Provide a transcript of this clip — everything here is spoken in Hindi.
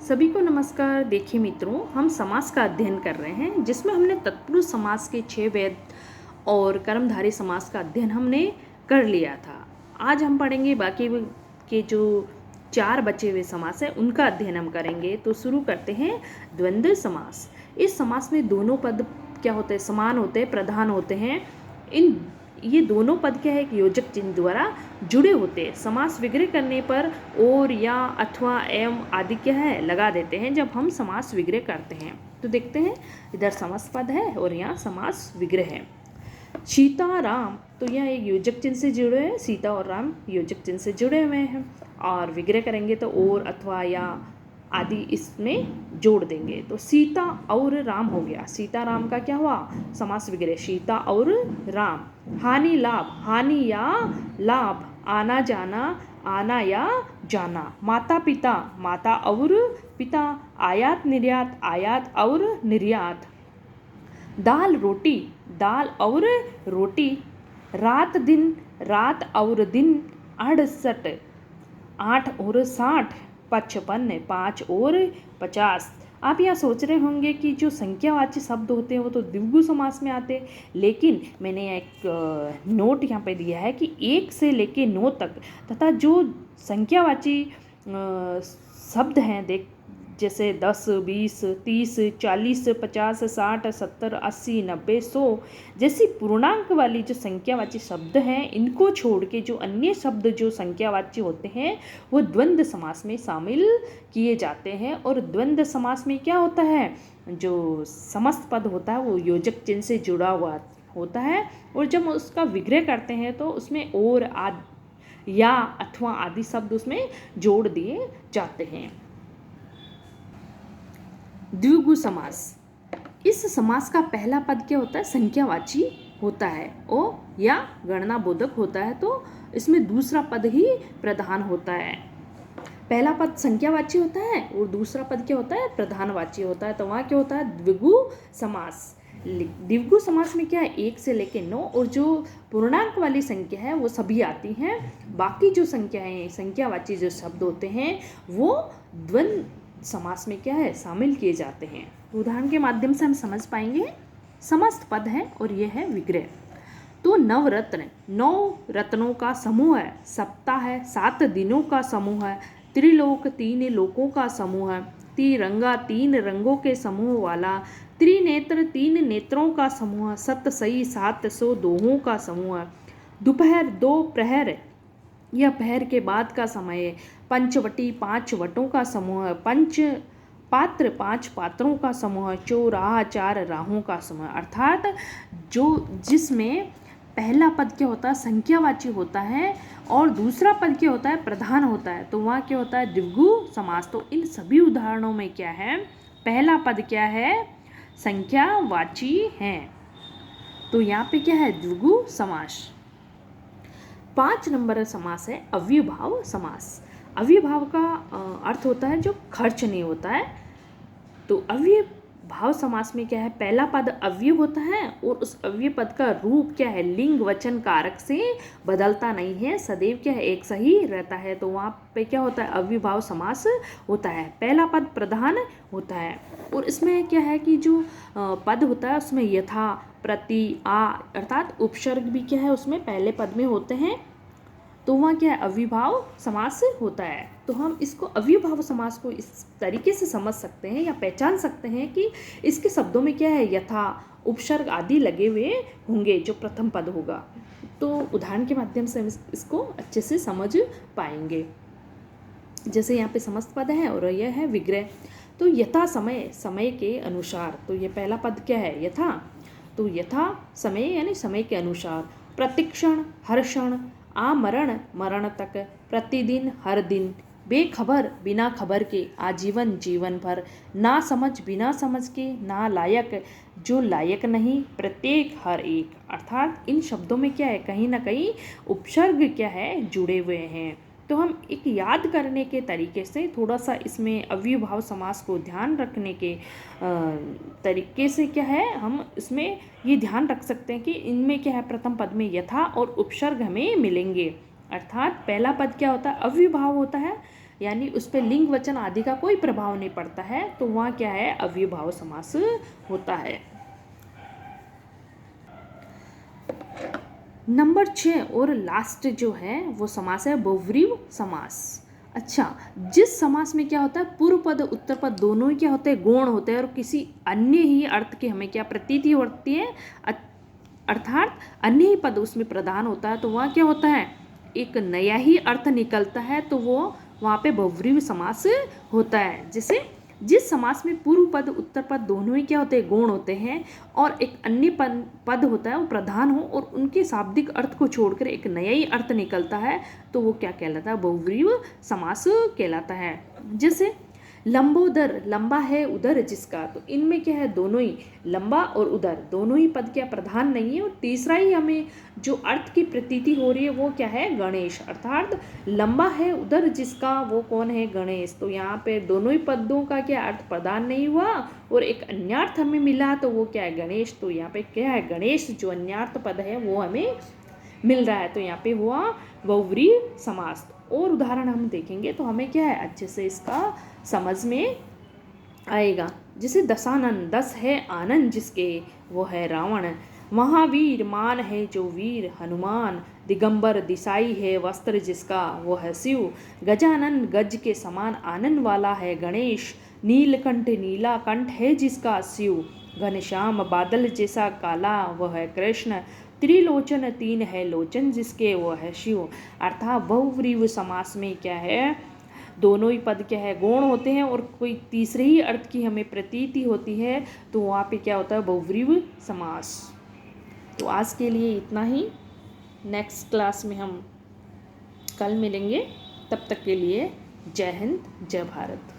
सभी को नमस्कार। देखिए मित्रों, हम समास का अध्ययन कर रहे हैं जिसमें हमने तत्पुरुष समास के 6 वेद और कर्मधारय समास का अध्ययन हमने कर लिया था। आज हम पढ़ेंगे बाकी के जो 4 बचे हुए समास हैं उनका अध्ययन हम करेंगे। तो शुरू करते हैं द्वंद्व समास। इस समास में दोनों पद क्या होते हैं? समान होते हैं, प्रधान होते हैं। ये दोनों पद क्या है? एक योजक चिन्ह द्वारा जुड़े होते हैं। समास विग्रह करने पर और, या, अथवा, एवं आदि क्या है लगा देते हैं जब हम समास विग्रह करते हैं। तो देखते हैं, इधर समास पद है और यहाँ समास विग्रह है। सीता राम, तो यह एक योजक चिन्ह से जुड़े हैं। सीता और राम योजक चिन्ह से जुड़े हुए हैं। और विग्रह करेंगे तो और, अथवा, या आदि इसमें जोड़ देंगे। तो सीता और राम हो गया। सीता राम का क्या हुआ? समास विग्रह। सीता और राम। हानि लाभ, हानि या लाभ। आना जाना, आना या जाना। माता पिता, माता और पिता। आयात निर्यात, आयात और निर्यात। दाल रोटी, दाल और रोटी। रात दिन, रात और दिन। 68, 8 और 60। 55, 5 और 50। आप यहाँ सोच रहे होंगे कि जो संख्यावाची शब्द होते हैं वो तो द्विगु समास में आते हैं, लेकिन मैंने एक नोट यहाँ पे दिया है कि 1 से लेके 9 तक तथा जो संख्यावाची शब्द हैं, जैसे 10, 20, 30, 40, 50, 60, 70, 80, 90, 100 जैसी पूर्णांक वाली जो संख्यावाची शब्द हैं, इनको छोड़ के जो अन्य शब्द जो संख्यावाची होते हैं वो द्वंद्व समास में शामिल किए जाते हैं। और द्वंद्व समास में क्या होता है? जो समस्त पद होता है वो योजक चिन्ह से जुड़ा हुआ होता है, और जब उसका विग्रह करते हैं तो उसमें और, आदि, या, अथवा आदि शब्द उसमें जोड़ दिए जाते हैं। द्विगु समास। इस समास का पहला पद क्या होता है? संख्यावाची होता है, ओ या गणना बोधक होता है, तो इसमें दूसरा पद ही प्रधान होता है। पहला पद संख्यावाची होता है और दूसरा पद क्या होता है? प्रधानवाची होता है। तो वहाँ क्या होता है? द्विगु समास। द्विगु समास में क्या है? 1 से लेके 9 और जो पूर्णांक वाली संख्या है वो सभी आती हैं। बाकी जो संख्याएं, संख्यावाची जो शब्द होते हैं वो द्वंद्व समास में क्या है? शामिल किए जाते हैं। उदाहरण के माध्यम से हम समझ पाएंगे। समस्त पद है और यह है विग्रह। तो नवरत्न, 9 रत्नों का समूह है। सप्ताह है, 7 दिनों का समूह है। त्रिलोक, 3 लोकों का समूह है। तिरंगा, 3 रंगों के समूह वाला। त्रिनेत्र, 3 नेत्रों का समूह है। सतसई, 700 दोहों का समूह है। दोपहर, 2 प्रहर, यह पहर के बाद का समय है। पंचवटी, 5 वटों का समूह है। पंच पात्र, 5 पात्रों का समूह है। चौराहा, 4 राहों का समूह है। अर्थात जिसमें पहला पद क्या होता है? संख्यावाची होता है और दूसरा पद क्या होता है? प्रधान होता है। तो वहाँ क्या होता है? द्विगु समास। तो इन सभी उदाहरणों में क्या है? पहला पद क्या है? संख्यावाची है। तो यहाँ पे क्या है? द्विगु समास। 5 नंबर समास है अव्ययभाव समास। अव्ययभाव का अर्थ होता है जो खर्च नहीं होता है। तो अव्ययभाव समास में क्या है? पहला पद अव्यय होता है और उस अव्यय पद का रूप क्या है? लिंग वचन कारक से बदलता नहीं है, सदैव क्या है? एक सा ही रहता है। तो वहाँ पे क्या होता है? अव्ययभाव समास होता है। पहला पद प्रधान होता है और इसमें क्या है कि जो पद होता है उसमें यथा, प्रति, आ अर्थात उपसर्ग भी क्या है? उसमें पहले पद में होते हैं। तो वहाँ क्या है? अव्ययभाव समास होता है। तो हम इसको अव्ययभाव समास को इस तरीके से समझ सकते हैं या पहचान सकते हैं कि इसके शब्दों में क्या है? यथा, उपसर्ग आदि लगे हुए होंगे जो प्रथम पद होगा। तो उदाहरण के माध्यम से हम इसको अच्छे से समझ पाएंगे। जैसे यहाँ पे समस्त पद है और यह है विग्रह। तो यथा समय, समय के अनुसार। तो ये पहला पद क्या है? यथा। तो यथा समय यानी समय के अनुसार। प्रतिक्षण, हर क्षण। आमरण, मरण तक। प्रतिदिन, हर दिन। बेखबर, बिना खबर के। आजीवन, जीवन भर। ना समझ, बिना समझ के। ना लायक, जो लायक नहीं। प्रत्येक, हर एक। अर्थात इन शब्दों में क्या है? कहीं ना कहीं उपसर्ग क्या है? जुड़े हुए हैं। तो हम एक याद करने के तरीके से थोड़ा सा इसमें अव्ययभाव समास को ध्यान रखने के तरीके से क्या है? हम इसमें ये ध्यान रख सकते हैं कि इनमें क्या है? प्रथम पद में यथा और उपसर्ग हमें मिलेंगे। अर्थात पहला पद क्या होता है? अव्ययभाव होता है यानी उस पर लिंग वचन आदि का कोई प्रभाव नहीं पड़ता है, तो वहाँ क्या है, अव्ययभाव समास होता है। नंबर 6 और लास्ट जो है वो समास है बहुव्रीहि समास। अच्छा, जिस समास में क्या होता है, पूर्व पद उत्तर पद दोनों ही क्या होते हैं, गौण होते हैं और किसी अन्य ही अर्थ की हमें क्या प्रतीति होती है, अर्थात अन्य ही पद उसमें प्रधान होता है, तो वहाँ क्या होता है, एक नया ही अर्थ निकलता है, तो वो वहाँ पे बहुव्रीहि समास होता है। जैसे जिस समास में पूर्व पद उत्तर पद दोनों ही क्या होते हैं, गौण होते हैं और एक अन्य पद होता है वो प्रधान हो और उनके शाब्दिक अर्थ को छोड़कर एक नया ही अर्थ निकलता है, तो वो क्या कहलाता है, बहुव्रीहि समास कहलाता है। जैसे लंबोदर, लंबा है उदर जिसका, तो इनमें क्या है, दोनों ही लंबा और उदर दोनों ही पद क्या प्रधान नहीं है, और तीसरा ही हमें जो अर्थ की प्रतीति हो रही है वो क्या है, गणेश, अर्थात लंबा है उदर जिसका वो कौन है, गणेश। तो यहाँ पे दोनों ही पदों का क्या अर्थ प्रदान नहीं हुआ और एक अन्यार्थ हमें मिला, तो वो क्या है, गणेश। तो यहाँ पे क्या है, गणेश जो अन्यार्थ पद है वो हमें मिल रहा है, तो यहाँ पे हुआ बहुव्रीहि समास। और उदाहरण हम देखेंगे तो हमें क्या है, अच्छे से इसका समझ में आएगा। जैसे दशानन, 10 है आनंद जिसके वो है रावण, महावीर मान है जो वीर हनुमान, दिगंबर दिसाई है वस्त्र जिसका वो है शिव, गजानन गज के समान आनंद वाला है गणेश, नीलकंठ नीला कंठ है जिसका शिव, घनश्याम बादल जैसा काला वह है कृष्ण, त्रिलोचन 3 है लोचन जिसके वो है शिव। अर्थात बहुव्रीहि समास में क्या है, दोनों ही पद क्या है, गौण होते हैं और कोई तीसरे ही अर्थ की हमें प्रतीति होती है, तो वहाँ पे क्या होता है, बहुव्रीहि समास। तो आज के लिए इतना ही, नेक्स्ट क्लास में हम कल मिलेंगे, तब तक के लिए जय हिंद जय भारत।